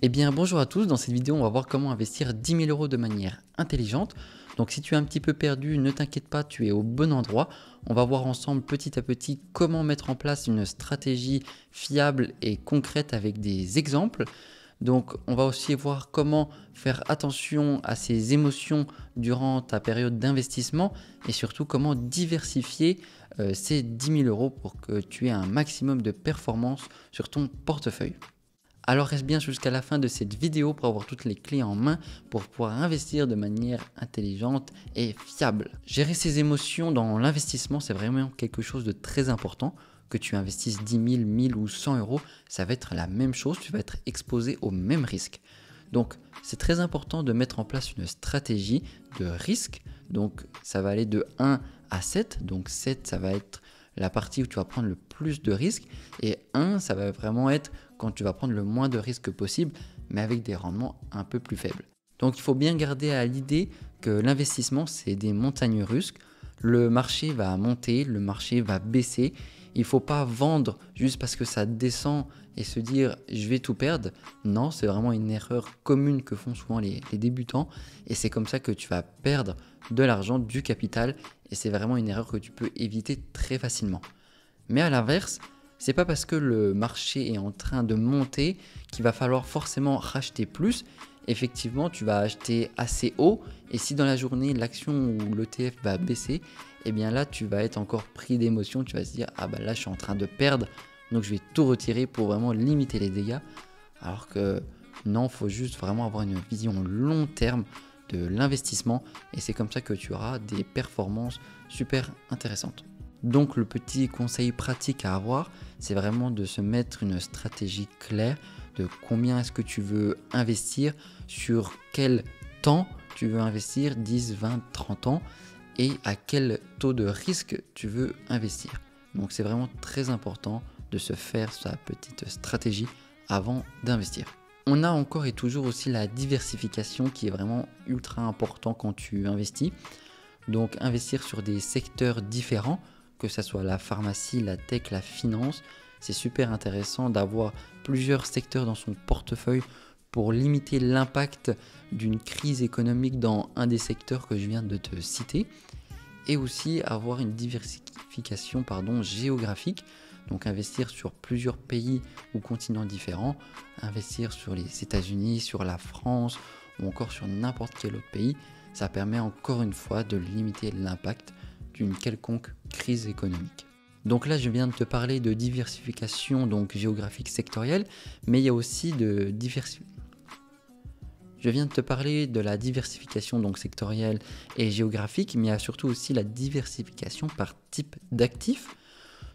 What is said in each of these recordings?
Eh bien bonjour à tous, dans cette vidéo on va voir comment investir 10 000 € de manière intelligente. Donc si tu es un petit peu perdu, ne t'inquiète pas, tu es au bon endroit. On va voir ensemble petit à petit comment mettre en place une stratégie fiable et concrète avec des exemples. Donc on va aussi voir comment faire attention à ses émotions durant ta période d'investissement et surtout comment diversifier ces 10 000 € pour que tu aies un maximum de performance sur ton portefeuille. Alors reste bien jusqu'à la fin de cette vidéo pour avoir toutes les clés en main pour pouvoir investir de manière intelligente et fiable. Gérer ses émotions dans l'investissement, c'est vraiment quelque chose de très important. Que tu investisses 10 000, 1000 ou 100 €, ça va être la même chose, tu vas être exposé au même risque. Donc c'est très important de mettre en place une stratégie de risque. Donc ça va aller de 1 à 7, donc 7 ça va être la partie où tu vas prendre le plus de risques et 1 ça va vraiment être quand tu vas prendre le moins de risques possible mais avec des rendements un peu plus faibles. Donc il faut bien garder à l'idée que l'investissement c'est des montagnes russes. Le marché va monter, le marché va baisser. Il ne faut pas vendre juste parce que ça descend et se dire je vais tout perdre. Non, c'est vraiment une erreur commune que font souvent les débutants et c'est comme ça que tu vas perdre de l'argent, du capital et c'est vraiment une erreur que tu peux éviter très facilement. Mais à l'inverse, c'est pas parce que le marché est en train de monter qu'il va falloir forcément racheter plus. Effectivement, tu vas acheter assez haut et si dans la journée l'action ou l'ETF va baisser, eh bien là tu vas être encore pris d'émotion, tu vas se dire ah bah là je suis en train de perdre donc je vais tout retirer pour vraiment limiter les dégâts. Alors que non, il faut juste vraiment avoir une vision long terme de l'investissement et c'est comme ça que tu auras des performances super intéressantes. Donc le petit conseil pratique à avoir, c'est vraiment de se mettre une stratégie claire de combien est-ce que tu veux investir, sur quel temps tu veux investir, 10, 20, 30 ans, et à quel taux de risque tu veux investir. Donc c'est vraiment très important de se faire sa petite stratégie avant d'investir. On a encore et toujours aussi la diversification qui est vraiment ultra important quand tu investis. Donc investir sur des secteurs différents, que ce soit la pharmacie, la tech, la finance, c'est super intéressant d'avoir plusieurs secteurs dans son portefeuille pour limiter l'impact d'une crise économique dans un des secteurs que je viens de te citer et aussi avoir une diversification géographique, donc investir sur plusieurs pays ou continents différents, investir sur les États-Unis, sur la France ou encore sur n'importe quel autre pays, ça permet encore une fois de limiter l'impact d'une quelconque crise économique. Donc là, je viens de te parler de diversification géographique sectorielle, mais il y a aussi Je viens de te parler de la diversification sectorielle et géographique, mais il y a surtout aussi la diversification par type d'actifs.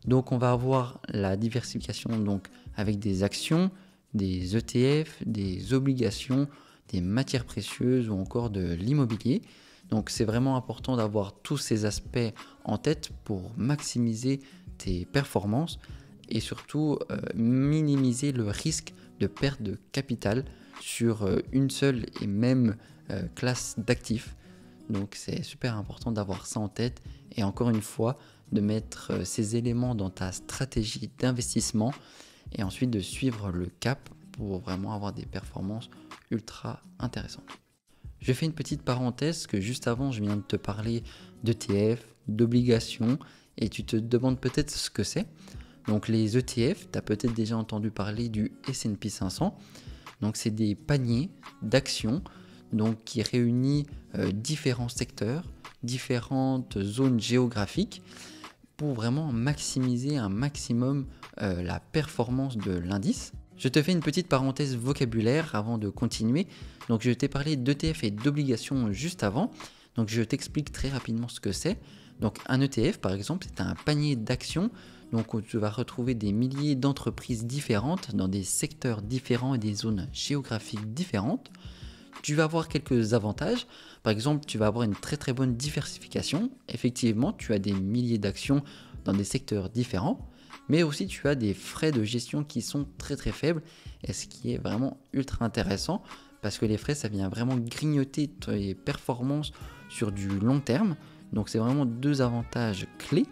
Donc on va avoir la diversification avec des actions, des ETF, des obligations, des matières précieuses ou encore de l'immobilier. Donc c'est vraiment important d'avoir tous ces aspects en tête pour maximiser tes performances et surtout minimiser le risque de perte de capital sur une seule et même classe d'actifs. Donc c'est super important d'avoir ça en tête et encore une fois de mettre ces éléments dans ta stratégie d'investissement et ensuite de suivre le cap pour vraiment avoir des performances ultra intéressantes. Je fais une petite parenthèse que juste avant je viens de te parler d'ETF, d'obligations et tu te demandes peut-être ce que c'est. Donc les ETF, tu as peut-être déjà entendu parler du S&P 500. Donc c'est des paniers d'actions qui réunissent différents secteurs, différentes zones géographiques pour vraiment maximiser un maximum la performance de l'indice. Je te fais une petite parenthèse vocabulaire avant de continuer. Donc je t'ai parlé d'ETF et d'obligations juste avant. Donc je t'explique très rapidement ce que c'est. Donc un ETF par exemple, c'est un panier d'actions où tu vas retrouver des milliers d'entreprises différentes dans des secteurs différents et des zones géographiques différentes. Tu vas avoir quelques avantages. Par exemple, tu vas avoir une très très bonne diversification. Effectivement, tu as des milliers d'actions dans des secteurs différents. Mais aussi tu as des frais de gestion qui sont très très faibles et ce qui est vraiment ultra intéressant parce que les frais ça vient vraiment grignoter tes performances sur du long terme. Donc c'est vraiment deux avantages clés.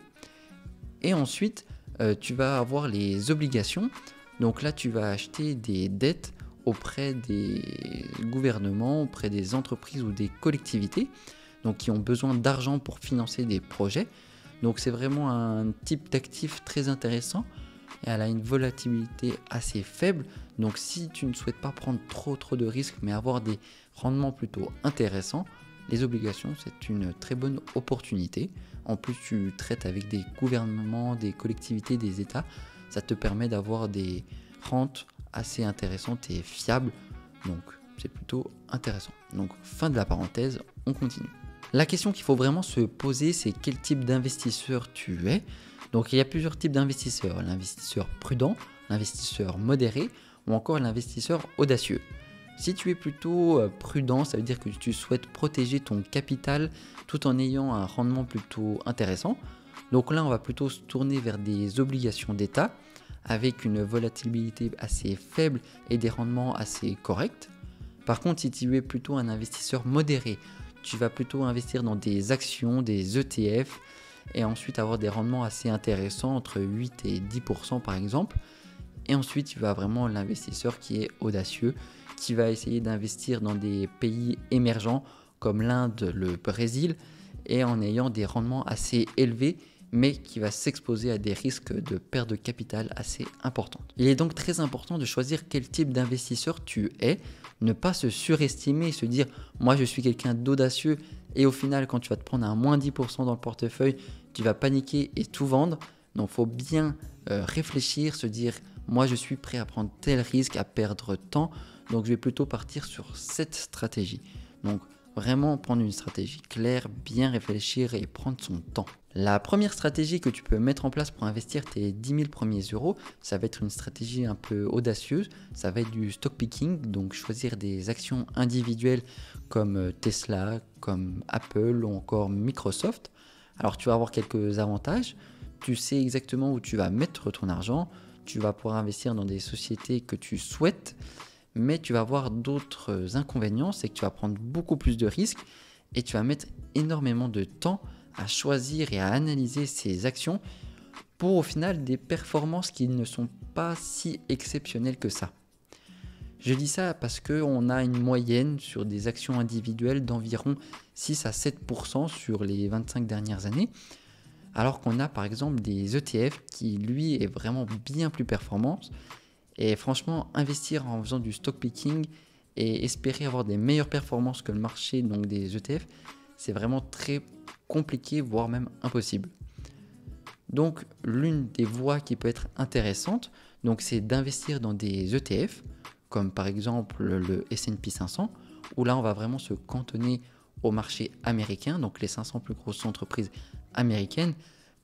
Et ensuite tu vas avoir les obligations. Donc là tu vas acheter des dettes auprès des gouvernements, auprès des entreprises ou des collectivités, donc qui ont besoin d'argent pour financer des projets. Donc c'est vraiment un type d'actif très intéressant et elle a une volatilité assez faible. Donc si tu ne souhaites pas prendre trop de risques mais avoir des rendements plutôt intéressants, les obligations c'est une très bonne opportunité. En plus tu traites avec des gouvernements, des collectivités, des États. Ça te permet d'avoir des rentes assez intéressantes et fiables. Donc c'est plutôt intéressant. Donc fin de la parenthèse, on continue. La question qu'il faut vraiment se poser, c'est quel type d'investisseur tu es. Donc il y a plusieurs types d'investisseurs. L'investisseur prudent, l'investisseur modéré ou encore l'investisseur audacieux. Si tu es plutôt prudent, ça veut dire que tu souhaites protéger ton capital tout en ayant un rendement plutôt intéressant. Donc là, on va plutôt se tourner vers des obligations d'État avec une volatilité assez faible et des rendements assez corrects. Par contre, si tu es plutôt un investisseur modéré, tu vas plutôt investir dans des actions, des ETF et ensuite avoir des rendements assez intéressants entre 8 et 10% par exemple. Et ensuite, tu vas vraiment l'investisseur qui est audacieux, qui va essayer d'investir dans des pays émergents comme l'Inde, le Brésil et en ayant des rendements assez élevés mais qui va s'exposer à des risques de perte de capital assez importantes. Il est donc très important de choisir quel type d'investisseur tu es, ne pas se surestimer et se dire « moi je suis quelqu'un d'audacieux » et au final quand tu vas te prendre un moins 10% dans le portefeuille, tu vas paniquer et tout vendre. Donc il faut bien réfléchir, se dire « moi je suis prêt à prendre tel risque, à perdre tant, donc je vais plutôt partir sur cette stratégie ». Donc vraiment prendre une stratégie claire, bien réfléchir et prendre son temps. La première stratégie que tu peux mettre en place pour investir tes 10 000 premiers euros, ça va être une stratégie un peu audacieuse, ça va être du stock picking, donc choisir des actions individuelles comme Tesla, comme Apple ou encore Microsoft. Alors tu vas avoir quelques avantages, tu sais exactement où tu vas mettre ton argent, tu vas pouvoir investir dans des sociétés que tu souhaites, mais tu vas avoir d'autres inconvénients, c'est que tu vas prendre beaucoup plus de risques et tu vas mettre énormément de temps à choisir et à analyser ces actions pour au final des performances qui ne sont pas si exceptionnelles que ça. Je dis ça parce qu'on a une moyenne sur des actions individuelles d'environ 6 à 7% sur les 25 dernières années, alors qu'on a par exemple des ETF qui lui est vraiment bien plus performant. Et franchement, investir en faisant du stock picking et espérer avoir des meilleures performances que le marché, donc des ETF, c'est vraiment très compliqué, voire même impossible. Donc, l'une des voies qui peut être intéressante, donc, c'est d'investir dans des ETF, comme par exemple le S&P 500, où là, on va vraiment se cantonner au marché américain, donc les 500 plus grosses entreprises américaines,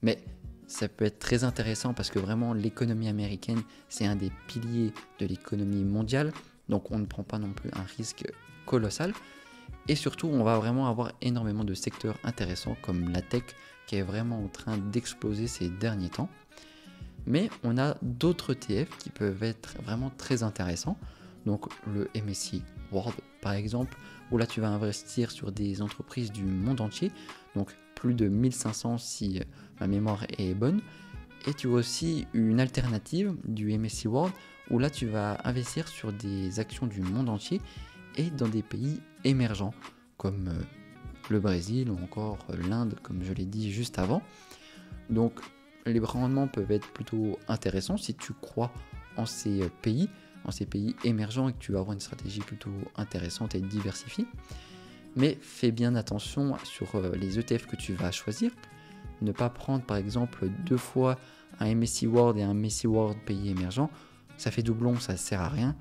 mais ça peut être très intéressant parce que vraiment l'économie américaine, c'est un des piliers de l'économie mondiale. Donc on ne prend pas non plus un risque colossal. Et surtout, on va vraiment avoir énormément de secteurs intéressants comme la tech qui est vraiment en train d'exploser ces derniers temps. Mais on a d'autres ETF qui peuvent être vraiment très intéressants. Donc le MSCI World par exemple, où là tu vas investir sur des entreprises du monde entier. Donc plus de 1500 si ma mémoire est bonne. Et tu as aussi une alternative du MSCI World où là tu vas investir sur des actions du monde entier et dans des pays émergents comme le Brésil ou encore l'Inde comme je l'ai dit juste avant. Donc les rendements peuvent être plutôt intéressants si tu crois en ces pays émergents et que tu vas avoir une stratégie plutôt intéressante et diversifiée. Mais fais bien attention sur les ETF que tu vas choisir. Ne pas prendre par exemple 2 fois un MSCI World et un MSCI World pays émergent. Ça fait doublon, ça ne sert à rien.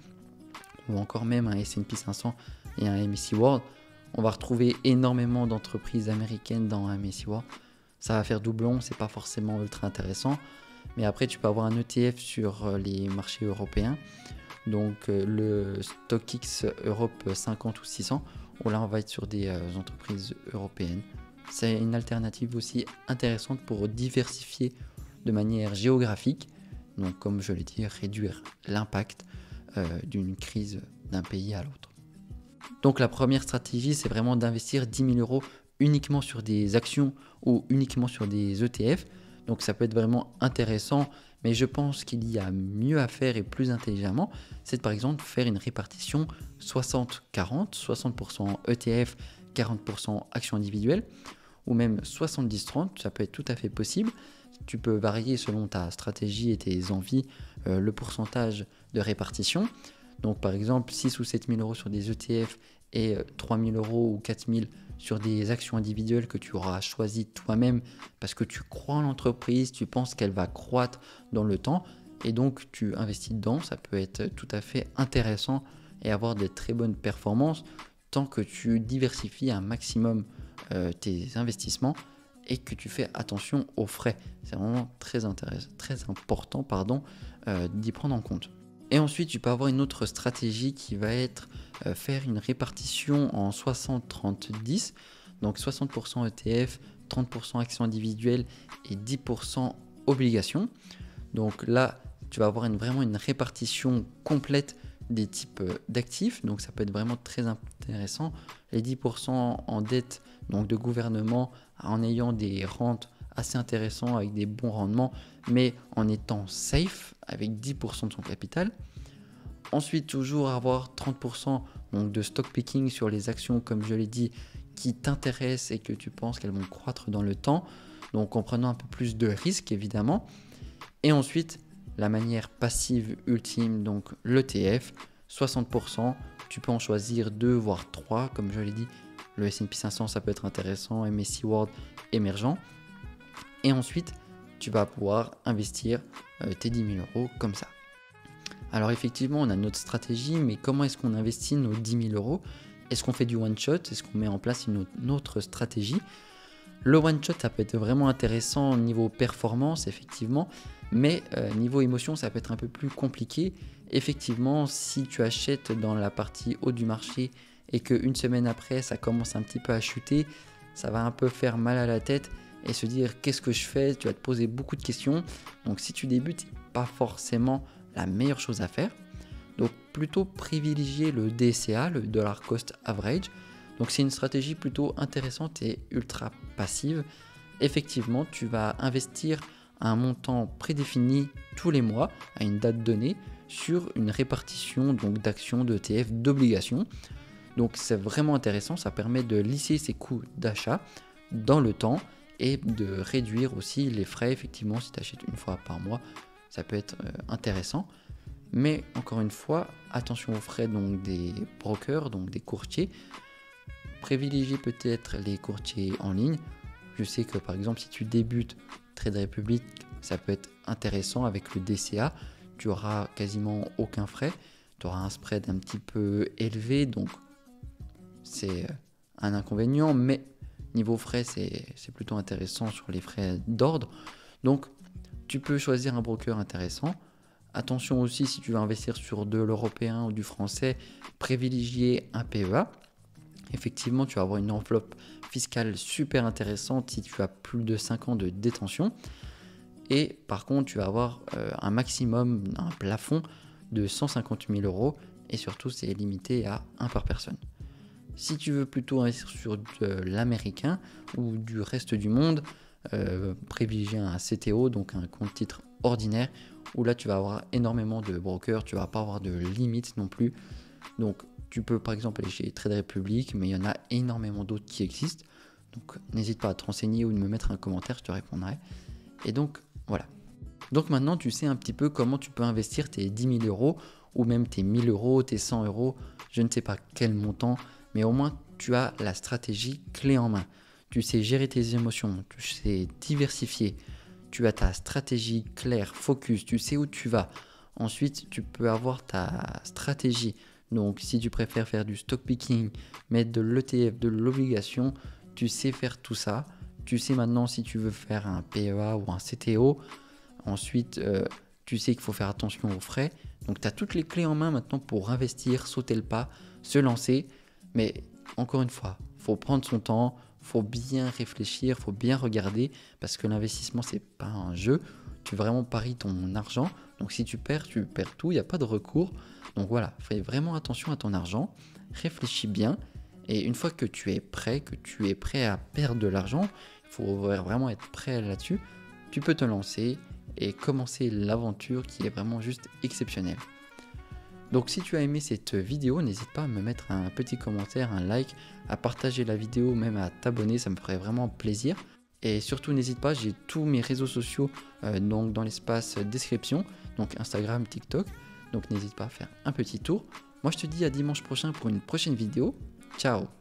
Ou encore même un S&P 500 et un MSCI World. On va retrouver énormément d'entreprises américaines dans un MSCI World. Ça va faire doublon, c'est pas forcément ultra intéressant. Mais après, tu peux avoir un ETF sur les marchés européens. Donc le StockX Europe 50 ou 600. Où là, on va être sur des entreprises européennes. C'est une alternative aussi intéressante pour diversifier de manière géographique. Donc, comme je l'ai dit, réduire l'impact d'une crise d'un pays à l'autre. Donc, la première stratégie, c'est vraiment d'investir 10 000 euros uniquement sur des actions ou uniquement sur des ETF. Donc, ça peut être vraiment intéressant, Mais je pense qu'il y a mieux à faire et plus intelligemment, c'est de par exemple faire une répartition 60-40, 60% ETF, 40% actions individuelles, ou même 70-30, ça peut être tout à fait possible. Tu peux varier selon ta stratégie et tes envies le pourcentage de répartition. Donc par exemple 6 ou 7 000 euros sur des ETF et 3 000 euros ou 4 000 sur des actions individuelles que tu auras choisies toi-même parce que tu crois en l'entreprise, tu penses qu'elle va croître dans le temps et donc tu investis dedans. Ça peut être tout à fait intéressant et avoir de très bonnes performances tant que tu diversifies un maximum tes investissements et que tu fais attention aux frais. C'est vraiment très important d'y prendre en compte. Et ensuite, tu peux avoir une autre stratégie qui va être faire une répartition en 60-30-10. Donc 60% ETF, 30% actions individuelles et 10% obligations. Donc là, tu vas avoir vraiment une répartition complète des types d'actifs. Donc ça peut être vraiment très intéressant. Les 10% en dette donc de gouvernement en ayant des rentes assez intéressantes avec des bons rendements, mais en étant safe avec 10% de son capital. Ensuite, toujours avoir 30% donc de stock picking sur les actions, comme je l'ai dit, qui t'intéressent et que tu penses qu'elles vont croître dans le temps. Donc en prenant un peu plus de risques, évidemment. Et ensuite, la manière passive ultime, donc l'ETF, 60%. Tu peux en choisir 2 voire 3, comme je l'ai dit. Le S&P 500, ça peut être intéressant, MSCI World émergent. Et ensuite, tu vas pouvoir investir tes 10 000 euros comme ça. Alors effectivement, on a notre stratégie, mais comment est-ce qu'on investit nos 10 000 euros? Est-ce qu'on fait du one-shot? Est-ce qu'on met en place une autre stratégie? Le one-shot, ça peut être vraiment intéressant au niveau performance, effectivement, mais niveau émotion, ça peut être un peu plus compliqué. Effectivement, si tu achètes dans la partie haut du marché et qu'une semaine après, ça commence un petit peu à chuter, ça va un peu faire mal à la tête et se dire qu'est-ce que je fais? Tu vas te poser beaucoup de questions. Donc si tu débutes, c'est pas forcément la meilleure chose à faire. Donc plutôt privilégier le DCA, le Dollar Cost Average. Donc c'est une stratégie plutôt intéressante et ultra passive. Effectivement, tu vas investir un montant prédéfini tous les mois à une date donnée sur une répartition donc d'actions, d'ETF, d'obligations. Donc c'est vraiment intéressant, ça permet de lisser ses coûts d'achat dans le temps et de réduire aussi les frais. Effectivement, si tu achètes une fois par mois, ça peut être intéressant. Mais encore une fois, attention aux frais donc des brokers, donc des courtiers. Privilégiez peut-être les courtiers en ligne. Je sais que par exemple, si tu débutes Trade Republic, ça peut être intéressant avec le DCA. Tu auras quasiment aucun frais. Tu auras un spread un petit peu élevé, donc c'est un inconvénient. Mais niveau frais, c'est plutôt intéressant sur les frais d'ordre. Donc, tu peux choisir un broker intéressant. Attention aussi, si tu veux investir sur de l'européen ou du français, privilégier un PEA. Effectivement, tu vas avoir une enveloppe fiscale super intéressante si tu as plus de 5 ans de détention. Et par contre, tu vas avoir un maximum, un plafond de 150 000 euros. Et surtout, c'est limité à 1 par personne. Si tu veux plutôt investir sur de l'américain ou du reste du monde, privilégier un CTO, donc un compte titre ordinaire, où là tu vas avoir énormément de brokers, tu vas pas avoir de limite non plus. Donc tu peux par exemple aller chez Trade Republic, mais il y en a énormément d'autres qui existent. Donc n'hésite pas à te renseigner ou de me mettre un commentaire, je te répondrai. Et donc voilà. Donc maintenant tu sais un petit peu comment tu peux investir tes 10 000 euros ou même tes 1000 euros, tes 100 euros, je ne sais pas quel montant, mais au moins tu as la stratégie clé en main. Tu sais gérer tes émotions, tu sais diversifier, tu as ta stratégie claire, focus, tu sais où tu vas. Ensuite, tu peux avoir ta stratégie. Donc, si tu préfères faire du stock picking, mettre de l'ETF, de l'obligation, tu sais faire tout ça. Tu sais maintenant si tu veux faire un PEA ou un CTO. Ensuite, tu sais qu'il faut faire attention aux frais. Donc, tu as toutes les clés en main maintenant pour investir, sauter le pas, se lancer. Mais encore une fois, il faut prendre son temps, il faut bien réfléchir, il faut bien regarder parce que l'investissement, ce n'est pas un jeu. Tu vraiment paries ton argent. Donc, si tu perds tout, il n'y a pas de recours. Donc voilà, fais vraiment attention à ton argent, réfléchis bien. Et une fois que tu es prêt à perdre de l'argent, il faut vraiment être prêt là-dessus. Tu peux te lancer et commencer l'aventure qui est vraiment juste exceptionnelle. Donc si tu as aimé cette vidéo, n'hésite pas à me mettre un petit commentaire, un like, à partager la vidéo, même à t'abonner, ça me ferait vraiment plaisir. Et surtout n'hésite pas, j'ai tous mes réseaux sociaux donc dans l'espace description, donc Instagram, TikTok, donc n'hésite pas à faire un petit tour. Moi je te dis à dimanche prochain pour une prochaine vidéo. Ciao!